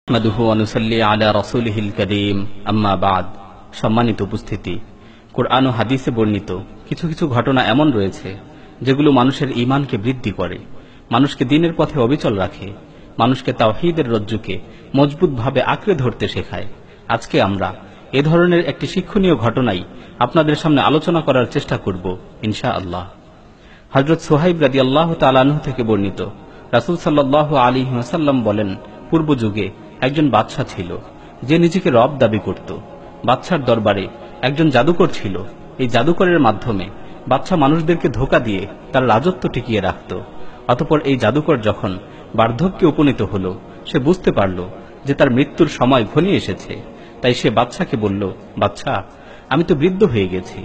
নাহমাদুহু ওয়া নুসাল্লি আলা রাসূলিহিল কারীম আম্মা বাদ। সম্মানিত উপস্থিতি, কুরআন ও হাদিসে বর্ণিত কিছু কিছু ঘটনা এমন রয়েছে যেগুলো মানুষের ঈমানকে বৃদ্ধি করে, মানুষকে দ্বীনের পথে অবিচল রাখে, মানুষকে তাওহীদের রজ্জুকে মজবুতভাবে আঁকড়ে ধরতে শেখায়। আজকে আমরা এ ধরনের একটি শিক্ষণীয় ঘটনাই আপনাদের সামনে আলোচনা করার চেষ্টা করব ইনশাআল্লাহ। হযরত সুহাইব রাদিয়াল্লাহু তাআলা আনহু থেকে বর্ণিত, রাসূল সাল্লাল্লাহু আলাইহি ওয়াসাল্লাম বলেন, পূর্ব যুগে একজন বাদশা ছিল যে নিজেকে রব দাবি করত। বাদশার দরবারে একজন জাদুকর ছিল। এই জাদুকরের মাধ্যমে বাদশা মানুষদেরকে ধোঁকা দিয়ে তার রাজত্ব টিকিয়ে রাখত। অতঃপর এই জাদুকর যখন বার্ধক্যে উপনীত হল, সে বুঝতে পারল যে তার মৃত্যুর সময় ঘনিয়ে এসেছে। তাই সে বাদশাকে বলল, বাদশা, আমি তো বৃদ্ধ হয়ে গেছি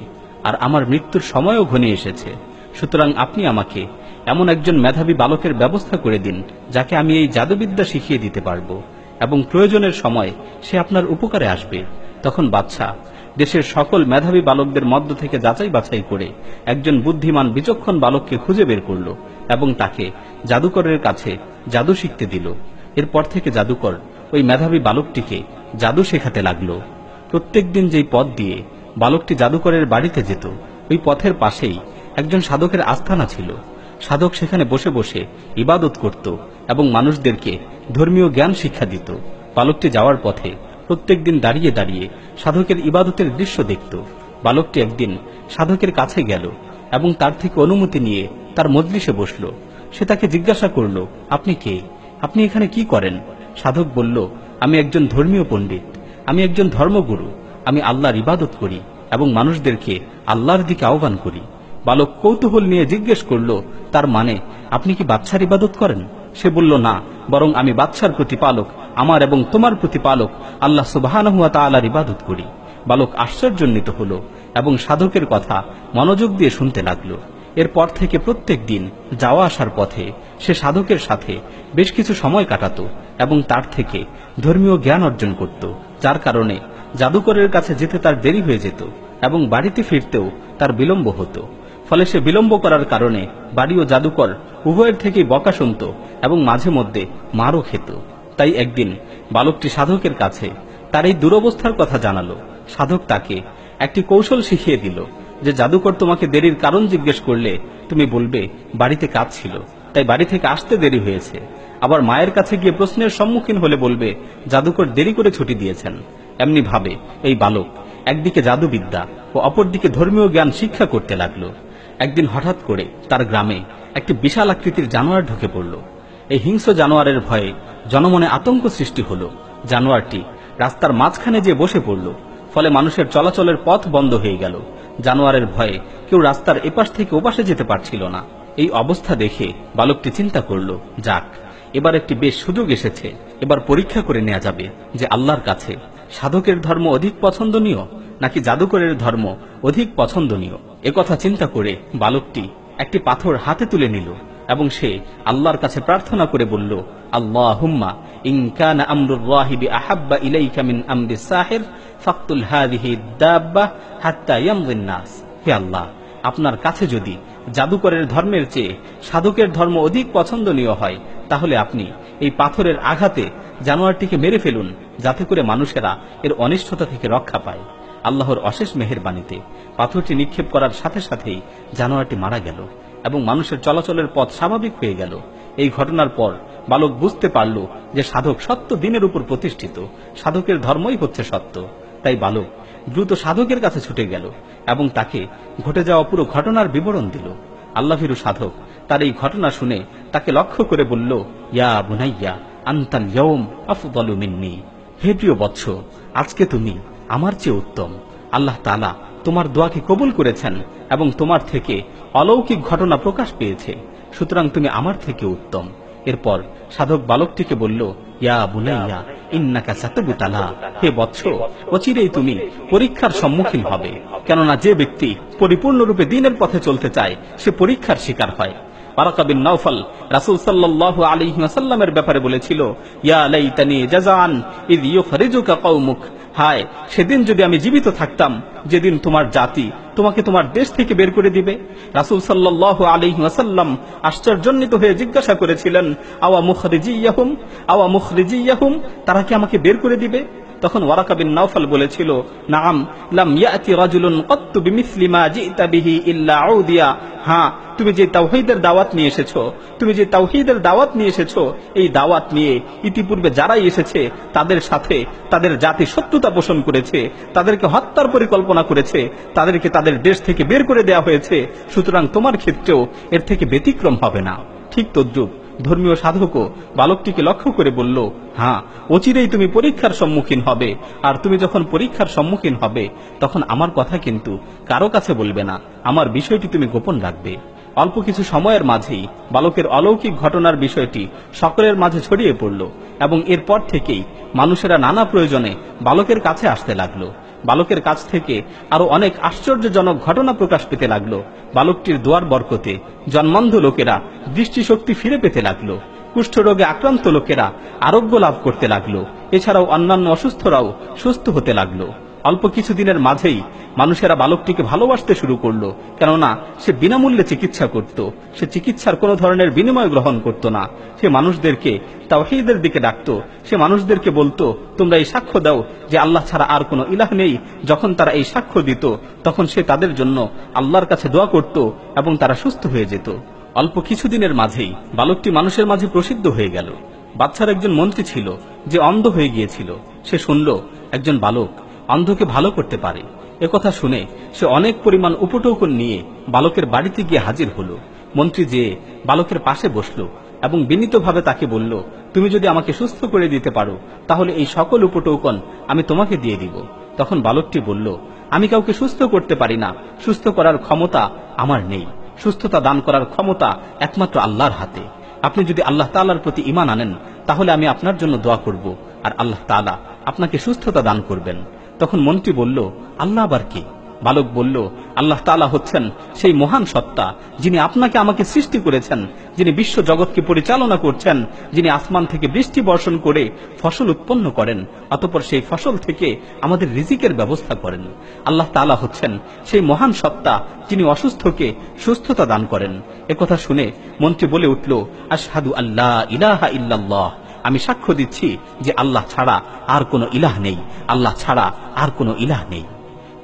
আর আমার মৃত্যুর সময়ও ঘনিয়ে এসেছে, সুতরাং আপনি আমাকে এমন একজন মেধাবী বালকের ব্যবস্থা করে দিন যাকে আমি এই জাদুবিদ্যা শিখিয়ে দিতে পারব এবং প্রয়োজনের সময় সে আপনার উপকারে আসবে। তখন বাদশা দেশের সকল মেধাবী বালকদের মধ্য থেকে যাচাই বাছাই করে একজন বুদ্ধিমান বিচক্ষণ বালককে খুঁজে বের করল এবং তাকে জাদুকরের কাছে জাদু শিখতে দিল। এরপর থেকে জাদুকর ওই মেধাবী বালকটিকে জাদু শেখাতে লাগল। প্রত্যেক দিন যেই পথ দিয়ে বালকটি জাদুকরের বাড়িতে যেত, ওই পথের পাশেই একজন সাধকের আস্থানা ছিল। সাধক সেখানে বসে বসে ইবাদত করত এবং মানুষদেরকে ধর্মীয় জ্ঞান শিক্ষা দিত। বালকটি যাওয়ার পথে প্রত্যেক দিন দাঁড়িয়ে দাঁড়িয়ে সাধকের ইবাদতের দৃশ্য দেখত। বালকটি একদিন সাধকের কাছে গেল এবং তার থেকে অনুমতি নিয়ে তার মজলিসে বসল। সে তাকে জিজ্ঞাসা করল, আপনি কে? আপনি এখানে কি করেন? সাধক বলল, আমি একজন ধর্মীয় পণ্ডিত, আমি একজন ধর্মগুরু, আমি আল্লাহর ইবাদত করি এবং মানুষদেরকে আল্লাহর দিকে আহ্বান করি। বালক কৌতূহল নিয়ে জিজ্ঞেস করল, তার মানে আপনি কি বাদশার ইবাদত করেন? সে বলল, না, বরং আমি বাদশার প্রতিপালক, আমার এবং তোমার প্রতিপালক আল্লাহ সুবহানাহু ওয়া তাআলার ইবাদত করি। বালক আশ্চর্যান্বিত হল এবং সাধকের কথা মনোযোগ দিয়ে শুনতে লাগল। এরপর থেকে প্রত্যেক দিন যাওয়া আসার পথে সে সাধকের সাথে বেশ কিছু সময় কাটাত এবং তার থেকে ধর্মীয় জ্ঞান অর্জন করত, যার কারণে জাদুকরের কাছে যেতে তার দেরি হয়ে যেত এবং বাড়িতে ফিরতেও তার বিলম্ব হতো। ফলে সে বিলম্ব করার কারণে বাড়ি ও জাদুকর উভয়ের থেকেই বকা শুনত এবং মাঝে মধ্যে মারও খেত। তাই একদিন বালকটি সাধকের কাছে তার এই দুরবস্থার কথা জানালো। সাধক তাকে একটি কৌশল শিখিয়ে দিল যে জাদুকর তোমাকে দেরির কারণ জিজ্ঞেস করলে তুমি বলবে বাড়িতে কাজ ছিল, তাই বাড়ি থেকে আসতে দেরি হয়েছে। আবার মায়ের কাছে গিয়ে প্রশ্নের সম্মুখীন হলে বলবে জাদুকর দেরি করে ছুটি দিয়েছেন। এমনি ভাবে এই বালক একদিকে জাদুবিদ্যা ও অপরদিকে ধর্মীয় জ্ঞান শিক্ষা করতে লাগলো। একদিন হঠাৎ করে তার গ্রামে একটি বিশাল আকৃতির জানোয়ার ঢুকে পড়ল। এই হিংস্র জানোয়ারের ভয়ে জনমনে আতঙ্ক সৃষ্টি হল। জানোয়ারটি রাস্তার মাঝখানে যেয়ে বসে পড়ল, ফলে মানুষের চলাচলের পথ বন্ধ হয়ে গেল। জানোয়ারের ভয়ে কেউ রাস্তার এপাশ থেকে ওপাশে যেতে পারছিল না। এই অবস্থা দেখে বালকটি চিন্তা করল, যাক, এবার একটি বেশ সুযোগ এসেছে, এবার পরীক্ষা করে নেওয়া যাবে যে আল্লাহর কাছে সাধকের ধর্ম অধিক পছন্দনীয় নাকি জাদুকরের ধর্ম অধিক পছন্দনীয়। একথা চিন্তা করে বালকটি একটি পাথর হাতে তুলে নিল এবং সে আল্লাহর কাছে প্রার্থনা করে বলল, আল্লাহুম্মা ইন কানা আমরুর রাহিবি আহাব্বা ইলাইকা মিন আমরিস সাহির ফাকতুল হাযিহি দাব্বা হাত্তা ইয়ামযিন নাস। হে আল্লাহ, আপনার কাছে যদি জাদুকরের ধর্মের চেয়ে সাধকের ধর্ম অধিক পছন্দনীয় হয়, তাহলে আপনি এই পাথরের আঘাতে জানোয়ারটিকে মেরে ফেলুন, যাতে করে মানুষেরা এর অনিষ্টতা থেকে রক্ষা পায়। আল্লাহর অশেষ মেহেরবানিতে পাথরটি নিক্ষেপ করার সাথে সাথেই জানোয়ারটি মারা গেল এবং মানুষের চলাচলের পথ স্বাভাবিক হয়ে গেল। এই ঘটনার পর বালক বুঝতে পারল যে সাধক সত্য দিনের উপর প্রতিষ্ঠিত, সাধকের ধর্মই হচ্ছে সত্য। তাই বালক দ্রুত সাধকের কাছে ছুটে গেল এবং তাকে ঘটে যাওয়া পুরো ঘটনার বিবরণ দিল। আল্লাহভীরু সাধক তার এই ঘটনা শুনে তাকে লক্ষ্য করে বলল, ইয়া বুনাইয়া আনতাল ইয়াউম আফদালু মিন্নি। হে প্রিয় বৎস, আজকে তুমি আমার চেয়ে উত্তম। আল্লাহ তাআলা তোমার দোয়াকে কবুল করেছেন এবং তোমার থেকে অলৌকিক ঘটনা প্রকাশ পেয়েছে, সুতরাং তুমি আমার থেকে উত্তম। এরপর সাধক বালকটিকে বলল, ইয়া বুনাইয়া ইন্নাকা সাতাবতালা। হে বৎস, অচিরেই তুমি পরীক্ষার সম্মুখীন হবে, কেননা যে ব্যক্তি পরিপূর্ণরূপে দ্বীনের পথে চলতে চায় সে পরীক্ষার শিকার হয়। বারাকা বিন নওফল রাসূল সাল্লাল্লাহু আলাইহি ওয়াসাল্লামের ব্যাপারে বলেছিল, ইয়া লাইতানি জাযান ইয ইউখরিজুকা কওমুক। হায়, সেদিন যদি আমি জীবিত থাকতাম যেদিন তোমার জাতি তোমাকে তোমার দেশ থেকে বের করে দিবে? রাসূল সাল্লাল্লাহু আলাইহি ওয়াসাল্লাম আশ্চর্যান্বিত হয়ে জিজ্ঞাসা করেছিলেন, আওয়া মুখরিজিয়াহুম, তারা কি আমাকে বের করে দিবে? তখন ওয়ারাকা বিন নাওফাল বলেছিল, নাআম, লাম ইয়াতি রাজুলুন কত্তু বিমিসলি মা জিতা বিহি ইল্লা উদিয়া। হ্যাঁ, তুমি যে তাওহীদের দাওয়াত নিয়ে এসেছো, এই দাওয়াত নিয়ে ইতিপূর্বে যারাই এসেছে তাদের সাথে তাদের জাতি শত্রুতা পোষণ করেছে, তাদেরকে হত্যার পরিকল্পনা করেছে, তাদেরকে তাদের দেশ থেকে বের করে দেওয়া হয়েছে। সুতরাং তোমার ক্ষেত্রেও এর থেকে ব্যতিক্রম হবে না। ঠিক তদ্রূপ ধর্মীয় সাধকও বালকটিকে লক্ষ্য করে বলল, হ্যাঁ, অচিরেই তুমি পরীক্ষার সম্মুখীন হবে, আর তুমি যখন পরীক্ষার সম্মুখীন হবে তখন আমার কথা কিন্তু কারো কাছে বলবে না, আমার বিষয়টি তুমি গোপন রাখবে। অল্প কিছু সময়ের মাঝেই বালকের অলৌকিক ঘটনার বিষয়টি সকলের মাঝে ছড়িয়ে পড়ল, এবং এরপর থেকেই মানুষেরা নানা প্রয়োজনে বালকের কাছে আসতে লাগলো। বালকের কাছ থেকে আরো অনেক আশ্চর্যজনক ঘটনা প্রকাশ পেতে লাগলো। বালকটির দোয়ার বরকতে জন্মান্ধ লোকেরা দৃষ্টিশক্তি ফিরে পেতে লাগলো, কুষ্ঠরোগে আক্রান্ত লোকেরা আরোগ্য লাভ করতে লাগলো, এছাড়াও অন্যান্য অসুস্থরাও সুস্থ হতে লাগলো। অল্প কিছুদিনের মাঝেই মানুষেরা বালকটিকে ভালোবাসতে শুরু করলো, কেননা সে বিনামূল্যে চিকিৎসা করত, সে চিকিৎসার কোনো ধরনের বিনিময় গ্রহণ করত না। সে মানুষদেরকে তাওহীদের দিকে ডাকত, সে মানুষদেরকে বলতো, তোমরা এই সাক্ষ্য দাও যে আল্লাহ ছাড়া আর কোনো ইলাহ নেই। যখন তারা এই সাক্ষ্য দিত তখন সে তাদের জন্য আল্লাহর কাছে দোয়া করত এবং তারা সুস্থ হয়ে যেত। অল্প কিছুদিনের মাঝেই বালকটি মানুষের মাঝে প্রসিদ্ধ হয়ে গেল। বাদশার একজন মন্ত্রী ছিল যে অন্ধ হয়ে গিয়েছিল। সে শুনল একজন বালক অন্ধকে ভালো করতে পারে। একথা শুনে সে অনেক পরিমাণ উপটৌকন নিয়ে বালকের বাড়িতে গিয়ে হাজির হলো। মন্ত্রী যেয়ে বালকের পাশে বসলো এবং বিনীতভাবে তাকে বলল, তুমি যদি আমাকে সুস্থ করে দিতে পারো তাহলে এই সকল উপটৌকন আমি তোমাকে দিয়ে দিব। তখন বালকটি বলল, আমি কাউকে সুস্থ করতে পারি না, সুস্থ করার ক্ষমতা আমার নেই, সুস্থতা দান করার ক্ষমতা একমাত্র আল্লাহর হাতে। আপনি যদি আল্লাহ তাআলার প্রতি ঈমান আনেন তাহলে আমি আপনার জন্য দোয়া করব, আর আল্লাহ তাআলা আপনাকে সুস্থতা দান করবেন। তখন মন্ত্রী বলল, আল্লাহ আবার কি? বালক বলল, আল্লাহ তাআলা হচ্ছেন সেই মহান সত্তা যিনি আপনাকে আমাকে সৃষ্টি করেছেন, যিনি বিশ্ব জগৎকে পরিচালনা করছেন, যিনি আসমান থেকে বৃষ্টি বর্ষণ করে ফসল উৎপন্ন করেন, অতঃপর সেই ফসল থেকে আমাদের রিজিকের ব্যবস্থা করেন। আল্লাহ তাআলা হচ্ছেন সেই মহান সত্তা যিনি অসুস্থকে সুস্থতা দান করেন। একথা শুনে মন্ত্রী বলে উঠল, আশহাদু আল্লা ইলাহা ইল্লাল্লাহ, আমি সাক্ষ্য দিচ্ছি যে আল্লাহ ছাড়া আর কোনো ইলাহ নেই, আল্লাহ ছাড়া আর কোনো ইলাহ নেই।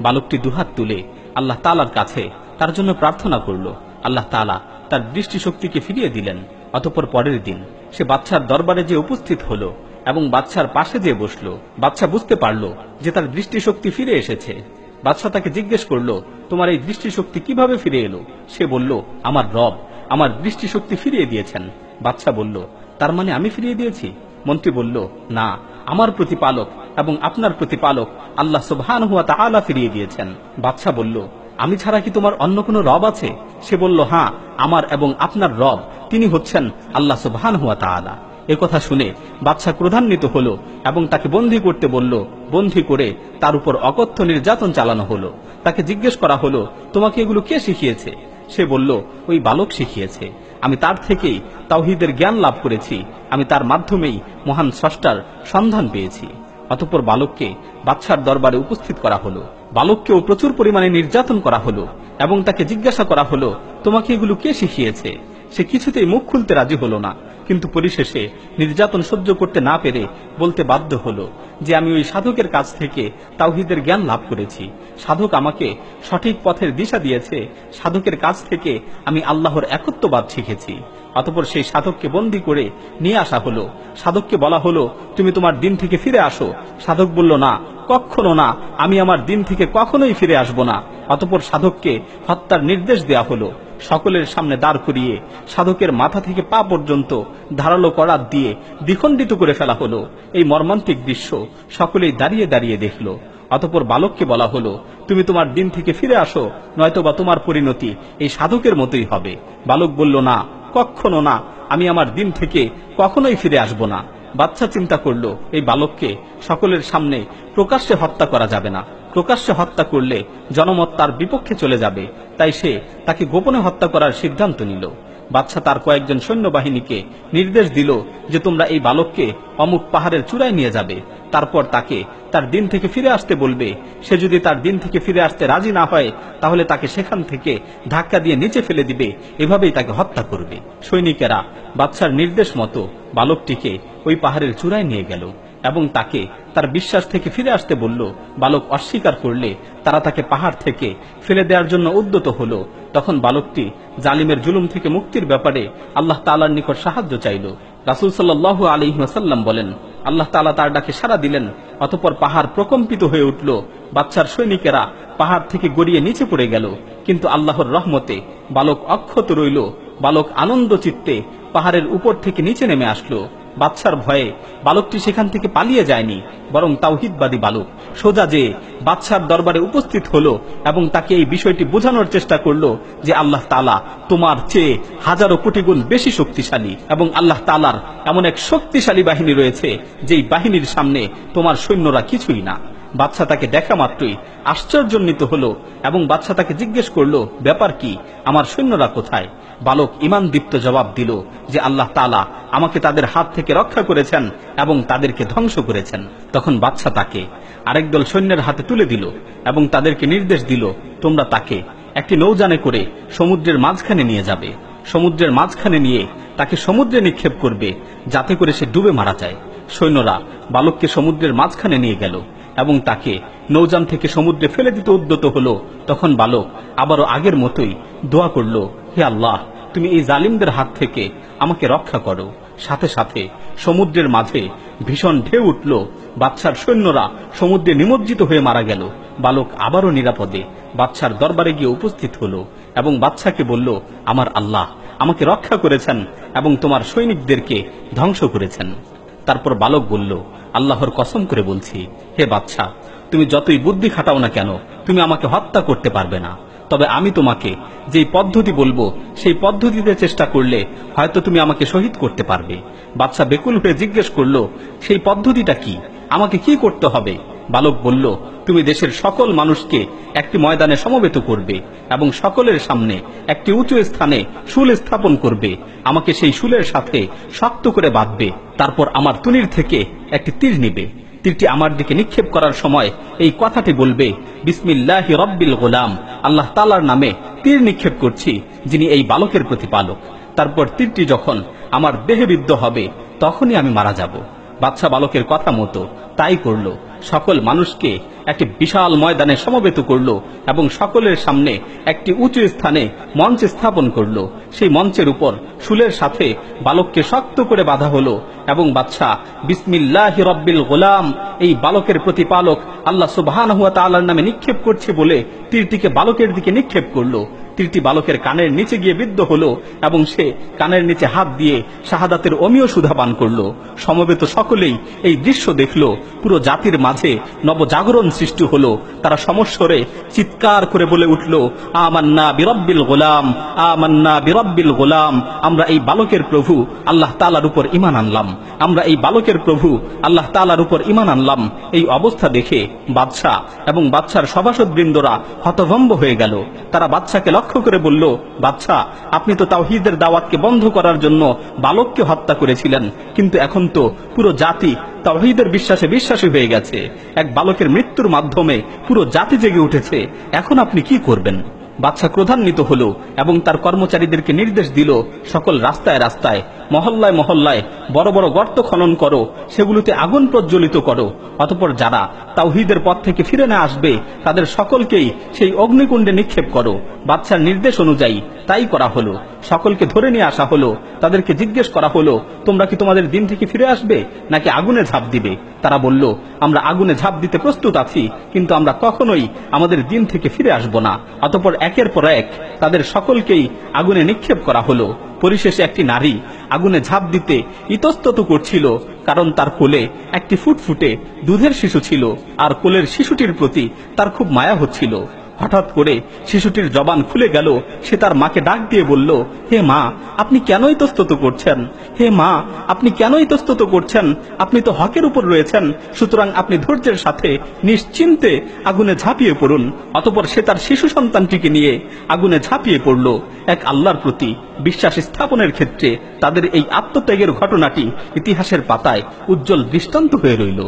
বালকটি দুহাত তুলে আল্লাহ তাআলার কাছে তার জন্য প্রার্থনা করল। আল্লাহ তাআলা তার দৃষ্টিশক্তিকে ফিরিয়ে দিলেন। অতঃপর পরের দিন সে বাদশার দরবারে যে উপস্থিত হলো এবং বাদশার পাশে যে বসলো। বাদশা বুঝতে পারল যে তার দৃষ্টিশক্তি ফিরে এসেছে। বাদশা তাকে জিজ্ঞেস করল, তোমার এই দৃষ্টিশক্তি কিভাবে ফিরে এলো? সে বলল, আমার রব আমার দৃষ্টিশক্তি ফিরিয়ে দিয়েছেন। বাদশা বলল, তার মানে আমি ফিরিয়ে দিয়েছি? মন্ত্রী বলল, না, আমার প্রতিপালক এবং আপনার প্রতিপালক আল্লাহ সুবহানাহু ওয়া তাআলা ফিরিয়ে দিয়েছেন। বাদশা বলল, আমি ছাড়া কি তোমার অন্য কোনো রব আছে? সে বলল, হ্যাঁ, আমার এবং আপনার রব তিনি হচ্ছেন আল্লাহ সুবহানাহু ওয়া তাআলা। একথা শুনে বাদশা ক্রোধান্বিত হলো এবং তাকে বন্দী করতে বলল। বন্দী করে তার উপর অকথ্য নির্যাতন চালানো হলো। তাকে জিজ্ঞেস করা হলো, তোমাকে এগুলো কে শিখিয়েছে? সে বলল, ওই বালক শিখিয়েছে। আমি তার থেকেই তাওহীদের জ্ঞান লাভ করেছি, আমি তার মাধ্যমেই মহান স্রষ্টার সন্ধান পেয়েছি। অতঃপর বালককে বাদশার দরবারে উপস্থিত করা হলো। বালককেও প্রচুর পরিমাণে নির্যাতন করা হলো এবং তাকে জিজ্ঞাসা করা হলো, তোমাকে এগুলো কে শিখিয়েছে? সে কিছুতেই মুখ খুলতে রাজি হলো না, কিন্তু পরিশেষে নির্যাতন সহ্য করতে না পেরে বলতে বাধ্য হলো যে আমি ওই সাধকের কাছ থেকে তাওহীদের জ্ঞান লাভ করেছি। সাধক আমাকে সঠিক পথের দিশা দিয়েছে, সাধকের কাছ থেকে আমি আল্লাহর একত্ববাদ শিখেছি। অতঃপর সেই সাধককে বন্দী করে নিয়ে আসা হলো। সাধককে বলা হলো, তুমি তোমার দিন থেকে ফিরে আসো। সাধক বলল, না, কখনো না, আমি আমার দিন থেকে কখনোই ফিরে আসব না। অতঃপর সাধককে হত্যার নির্দেশ দেয়া হলো। সকলের সামনে দাঁড় করিয়ে সাধকের মাথা থেকে পা পর্যন্ত ধারালো করাত দিয়ে দ্বিখণ্ডিত করে ফেলা হলো। এই মর্মান্তিক দৃশ্য সকলেই দাঁড়িয়ে দাঁড়িয়ে দেখল। অতঃপর বালককে বলা হলো, তুমি তোমার দিন থেকে ফিরে আসো, নয়তোবা তোমার পরিণতি এই সাধকের মতোই হবে। বালক বলল, না, কখনো না, আমি আমার দিন থেকে কখনোই ফিরে আসব না। বাদশা চিন্তা করল, এই বালককে সকলের সামনে প্রকাশ্যে হত্যা করা যাবে না, প্রকাশ্যে হত্যা করলে জনমত তার বিপক্ষে চলে যাবে। তাই সে তাকে গোপনে হত্যা করার সিদ্ধান্ত নিল। বাদশা তার কয়েকজন সৈন্যবাহিনীকে নির্দেশ দিল যে তোমরা এই বালককে অমুক পাহাড়ের চূড়ায় নিয়ে যাবে, তারপর তাকে তার দিন থেকে ফিরে আসতে বলবে। সে যদি তার দিন থেকে ফিরে আসতে রাজি না হয় তাহলে তাকে সেখান থেকে ধাক্কা দিয়ে নিচে ফেলে দিবে, এভাবেই তাকে হত্যা করবে। সৈনিকেরা বাদশার নির্দেশ মতো বালকটিকে ওই পাহাড়ের চূড়ায় নিয়ে গেল এবং তাকে তার বিশ্বাস থেকে ফিরে আসতে বলল। বালক অস্বীকার করলে তারা তাকে পাহাড় থেকে ফেলে দেওয়ার জন্য উদ্যত হল। তখন বালকটি জালিমের জুলুম থেকে মুক্তির ব্যাপারে আল্লাহ তাআলার নিকট সাহায্য চাইল। রাসূল সাল্লাল্লাহু আলাইহি ওয়াসাল্লাম বলেন, আল্লাহ তাআলা তার ডাকে সাড়া দিলেন। অতঃপর পাহাড় প্রকম্পিত হয়ে উঠল। বাদশার সৈনিকেরা পাহাড় থেকে গড়িয়ে নিচে পড়ে গেল, কিন্তু আল্লাহর রহমতে বালক অক্ষত রইল। বালক আনন্দ চিত্তে পাহাড়ের উপর থেকে নিচে নেমে আসলো। বাদশার ভয়ে বালকটি সেখান থেকে পালিয়ে যায়নি, বরং তাওহীদবাদী বালক সোজা যে বাদশার দরবারে উপস্থিত হলো এবং তাকে এই বিষয়টি বোঝানোর চেষ্টা করলো যে আল্লাহ তাআলা তোমার চেয়ে হাজারো কোটি গুণ বেশি শক্তিশালী এবং আল্লাহ তাআলার এমন এক শক্তিশালী বাহিনী রয়েছে যেই বাহিনীর সামনে তোমার সৈন্যরা কিছুই না। বাদশা তাকে দেখা মাত্রই আশ্চর্যান্বিত হলো এবং বাদশা তাকে জিজ্ঞেস করলো, ব্যাপার কি, আমার সৈন্যরা কোথায়? বালক ঈমান দীপ্ত জবাব দিল যে আল্লাহ তাআলা আমাকে তাদের হাত থেকে রক্ষা করেছেন এবং তাদেরকে ধ্বংস করেছেন। তখন বাদশা তাকে আরেক দল সৈন্যের হাতে তুলে দিল এবং তাদেরকে নির্দেশ দিল, তোমরা তাকে একটি নৌযানে করে সমুদ্রের মাঝখানে নিয়ে যাবে। সমুদ্রের মাঝখানে নিয়ে তাকে সমুদ্রে নিক্ষেপ করবে যাতে করে সে ডুবে মারা যায়। সৈন্যরা বালককে সমুদ্রের মাঝখানে নিয়ে গেল এবং তাকে নৌযান থেকে সমুদ্রে ফেলে দিতে উদ্যত হলো। তখন বালক আবারও আগের মতোই দোয়া করল, হে আল্লাহ, তুমি এই জালিমদের হাত থেকে আমাকে রক্ষা করো। সাথে সাথে সমুদ্রের মাঝে ভীষণ ঢেউ উঠল। বাদশার সৈন্যরা সমুদ্রে নিমজ্জিত হয়ে মারা গেল। বালক আবারও নিরাপদে বাদশার দরবারে গিয়ে উপস্থিত হলো এবং বাদশাকে বলল, আমার আল্লাহ আমাকে রক্ষা করেছেন এবং তোমার সৈনিকদেরকে ধ্বংস করেছেন। তারপর বালক বলল, আল্লাহর কসম করে বলছি, হে বাদশা, তুমি যতই বুদ্ধি খাটাও না কেন তুমি আমাকে হত্যা করতে পারবে না। তবে আমি তোমাকে যেই পদ্ধতি বলবো সেই পদ্ধতিতে চেষ্টা করলে হয়তো তুমি আমাকে শহীদ করতে পারবে। বাদশা বেকুল হয়ে জিজ্ঞেস করল, সেই পদ্ধতিটা কি, আমাকে কি করতে হবে? বালক বলল, তুমি দেশের সকল মানুষকে একটি ময়দানে সমবেত করবে এবং সকলের সামনে একটি উঁচু স্থানে শুল স্থাপন করবে। আমাকে সেই শুলের সাথে শক্ত করে বাঁধবে। তারপর আমার তুনির থেকে একটি তীর নিবে। তীরটি আমার দিকে নিক্ষেপ করার সময় এই কথাটি বলবে, বিসমিল্লাহি রব্বিল গোলাম, আল্লাহ তাআলার নামে তীর নিক্ষেপ করছি যিনি এই বালকের প্রতিপালক। তারপর তীরটি যখন আমার দেহে বিদ্ধ হবে তখনই আমি মারা যাব। বাদশা বালকের কথা মতো তাই করল। সকল মানুষকে একটি বিশাল ময়দানে সমবেত করল এবং সকলের সামনে একটি উঁচু স্থানে মঞ্চ স্থাপন করল। সেই মঞ্চের উপর শুলের সাথে বালককে শক্ত করে বাঁধা হলো এবং বাদশা বিসমিল্লাহি রব্বিল গোলাম, এই বালকের প্রতিপালক আল্লাহ সুবহানাহু ওয়া তাআলার নামে নিক্ষেপ করছে বলে তীরটিকে বালকের দিকে নিক্ষেপ করল। তীরটি বালকের কানের নিচে গিয়ে বিদ্ধ হলো এবং সে কানের নিচে হাত দিয়ে শাহাদাতের অমীয় সুধা পান করল। সমবেত সকলেই এই দৃশ্য দেখল। পুরো জাতির মাঝে নবজাগরণ সৃষ্টি হলো। তারা সমস্বরে চিৎকার করে বলে উঠল, আমান্না বিরব্বিল গোলাম, আমান্না বিরব্বিল গোলাম, আমরা এই বালকের প্রভু আল্লাহ তাআলার উপর ঈমান আনলাম, আমরা এই বালকের প্রভু আল্লাহ তাআলার উপর ঈমান আনলাম। এই অবস্থা দেখে বাদশা এবং বাদশার সভাসদবৃন্দরা হতভম্ব হয়ে গেল। তারা বাদশাকে লক্ষ্য করে বলল, বাদশা, আপনি তো তাওহীদের দাওয়াতকে বন্ধ করার জন্য বালককে হত্যা করেছিলেন, কিন্তু এখন তো পুরো জাতি তাওহীদের বিশ্বাসে বিশ্বাসী হয়ে গেছে। এক বালকের মৃত্যুর মাধ্যমে পুরো জাতি জেগে উঠেছে, এখন আপনি কি করবেন? বাদশা ক্রোধান্বিত হলো এবং তার কর্মচারীদেরকে নির্দেশ দিল, সকল রাস্তায় রাস্তায় মহল্লায় মহল্লায় বড় বড় গর্ত খনন করো, সেগুলোতে আগুন প্রজ্বলিত করো। অতঃপর যারা তাওহীদের পথ থেকে ফিরে না আসবে তাদের সকলকেই সেই অগ্নিকুণ্ডে নিক্ষেপ করো। বাদশার নির্দেশ অনুযায়ী তাই করা হলো। সকলকে ধরে নিয়ে আসা হলো। তাদেরকে জিজ্ঞেস করা হলো, তোমরা কি তোমাদের দিন থেকে ফিরে আসবে নাকি আগুনে ঝাঁপ দিবে? তারা বলল, আমরা আগুনে ঝাঁপ দিতে প্রস্তুত আছি, কিন্তু আমরা কখনোই আমাদের দিন থেকে ফিরে আসব না। অতঃপর একের পর এক তাদের সকলকেই আগুনে নিক্ষেপ করা হলো। পরিশেষে একটি নারী আগুনে ঝাঁপ দিতে ইতস্তত করছিল, কারণ তার কোলে একটি ফুটফুটে দুধের শিশু ছিল আর কোলের শিশুটির প্রতি তার খুব মায়া হচ্ছিল। হঠাৎ করে শিশুটির জবান খুলে গেল। সে তার মাকে ডাক দিয়ে বলল, হে মা, আপনি কেন ইতস্তত করছেন? হে মা, আপনি কেন ইতস্তত করছেন? আপনি তো হকের উপর রয়েছেন, সুতরাং আপনি ধৈর্যের সাথে নিশ্চিন্তে আগুনে ঝাঁপিয়ে পড়ুন। অতঃপর সে তার শিশু সন্তানটিকে নিয়ে আগুনে ঝাঁপিয়ে পড়ল। এক আল্লাহর প্রতি বিশ্বাস স্থাপনের ক্ষেত্রে তাদের এই আত্মত্যাগের ঘটনাটি ইতিহাসের পাতায় উজ্জ্বল দৃষ্টান্ত হয়ে রইল।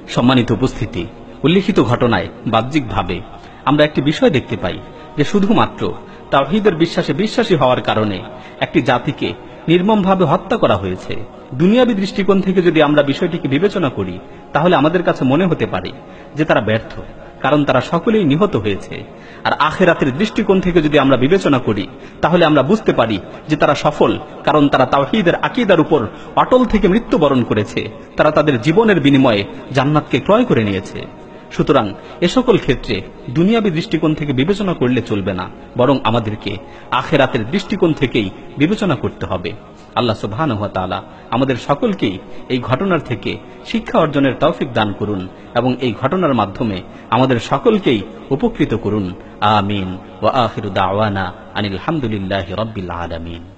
সম্মানিত উপস্থিতি, উল্লিখিত ঘটনায় বাহ্যিকভাবে আমরা একটি বিষয় দেখতে পাই যে শুধুমাত্র তাওহীদের বিশ্বাসে বিশ্বাসী হওয়ার কারণে একটি জাতিকে নির্মমভাবে হত্যা করা হয়েছে। দুনিয়াবী দৃষ্টিকোণ থেকে যদি আমরা বিষয়টিকে বিবেচনা করি, তাহলে আমাদের কাছে মনে হতে পারে যে তারা ব্যর্থ, কারণ তারা সকলেই নিহত হয়েছে। আর আখিরাতের দৃষ্টিকোণ থেকে যদি আমরা বিবেচনা করি, তাহলে আমরা বুঝতে পারি যে তারা সফল, কারণ তারা তাওহীদের আকীদার উপর অটল থেকে মৃত্যুবরণ করেছে। তারা তাদের জীবনের বিনিময়ে জান্নাতকে ক্রয় করে নিয়েছে। সুতরাং এ সকল ক্ষেত্রে দুনিয়াবী দৃষ্টিকোণ থেকে বিবেচনা করলে চলবে না, বরং আমাদেরকে আখিরাতের দৃষ্টিকোণ থেকেই বিবেচনা করতে হবে। আল্লাহ সুবহানাহু ওয়া তাআলা আমাদের সকলকেই এই ঘটনার থেকে শিক্ষা অর্জনের তৌফিক দান করুন এবং এই ঘটনার মাধ্যমে আমাদের সকলকেই উপকৃত করুন। আমিন। ওয়া আখিরু দাওয়ানা আনিল হামদুলিল্লাহি রাব্বিল আলামিন।